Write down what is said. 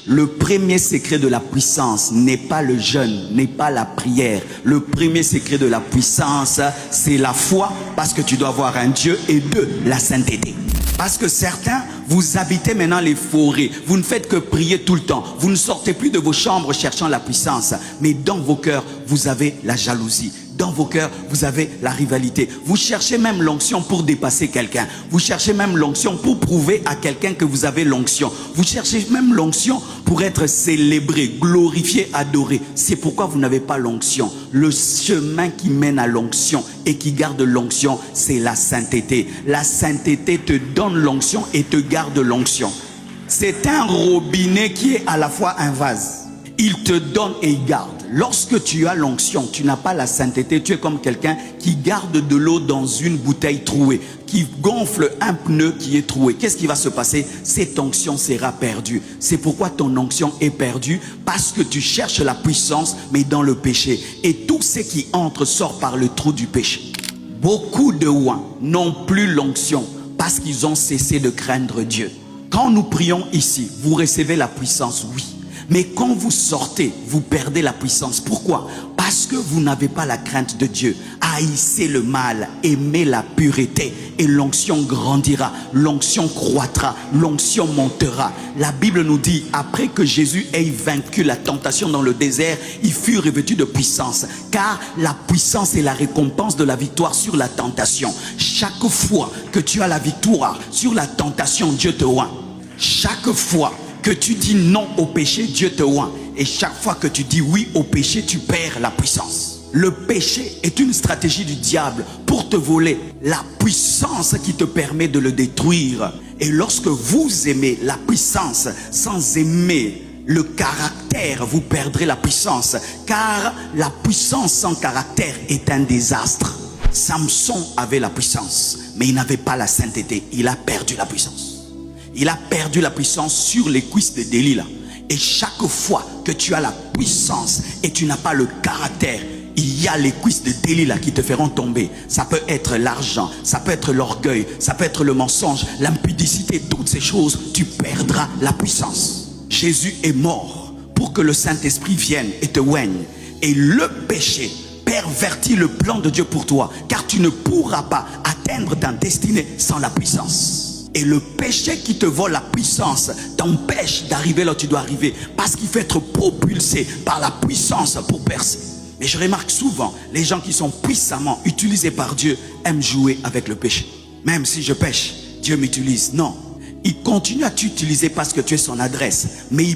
Le premier secret de la puissance n'est pas le jeûne, n'est pas la prière. Le premier secret de la puissance, c'est la foi, parce que tu dois avoir un Dieu, et deux, la sainteté. Parce que certains, vous habitez maintenant les forêts, vous ne faites que prier tout le temps, vous ne sortez plus de vos chambres cherchant la puissance, mais dans vos cœurs, vous avez la jalousie. Dans vos cœurs, vous avez la rivalité. Vous cherchez même l'onction pour dépasser quelqu'un. Vous cherchez même l'onction pour prouver à quelqu'un que vous avez l'onction. Vous cherchez même l'onction pour être célébré, glorifié, adoré. C'est pourquoi vous n'avez pas l'onction. Le chemin qui mène à l'onction et qui garde l'onction, c'est la sainteté. La sainteté te donne l'onction et te garde l'onction. C'est un robinet qui est à la fois un vase. Il te donne et il garde. Lorsque tu as l'onction, tu n'as pas la sainteté, tu es comme quelqu'un qui garde de l'eau dans une bouteille trouée, qui gonfle un pneu qui est troué. Qu'est-ce qui va se passer? Cette onction sera perdue. C'est pourquoi ton onction est perdue, parce que tu cherches la puissance, mais dans le péché. Et tout ce qui entre sort par le trou du péché. Beaucoup de oins n'ont plus l'onction parce qu'ils ont cessé de craindre Dieu. Quand nous prions ici, vous recevez la puissance, oui. Mais quand vous sortez, vous perdez la puissance. Pourquoi? Parce que vous n'avez pas la crainte de Dieu. Haïssez le mal, aimez la pureté et l'onction grandira, l'onction croîtra, l'onction montera. La Bible nous dit, après que Jésus ait vaincu la tentation dans le désert, il fut revêtu de puissance. Car la puissance est la récompense de la victoire sur la tentation. Chaque fois que tu as la victoire sur la tentation, Dieu te oint. Chaque fois que tu dis non au péché, Dieu te oint. Et chaque fois que tu dis oui au péché, tu perds la puissance. Le péché est une stratégie du diable pour te voler la puissance qui te permet de le détruire. Et lorsque vous aimez la puissance sans aimer le caractère, vous perdrez la puissance. Car la puissance sans caractère est un désastre. Samson avait la puissance, mais il n'avait pas la sainteté. Il a perdu la puissance. Il a perdu la puissance sur les cuisses de Delilah. Et chaque fois que tu as la puissance et tu n'as pas le caractère, il y a les cuisses de Delilah qui te feront tomber. Ça peut être l'argent, ça peut être l'orgueil, ça peut être le mensonge, l'impudicité, toutes ces choses, tu perdras la puissance. Jésus est mort pour que le Saint-Esprit vienne et te oigne. Et le péché pervertit le plan de Dieu pour toi, car tu ne pourras pas atteindre ta destinée sans la puissance. Et le péché qui te vole la puissance t'empêche d'arriver là où tu dois arriver, parce qu'il faut être propulsé par la puissance pour percer. Mais je remarque souvent, les gens qui sont puissamment utilisés par Dieu aiment jouer avec le péché. Même si je pêche, Dieu m'utilise. Non, il continue à t'utiliser parce que tu es son adresse, mais il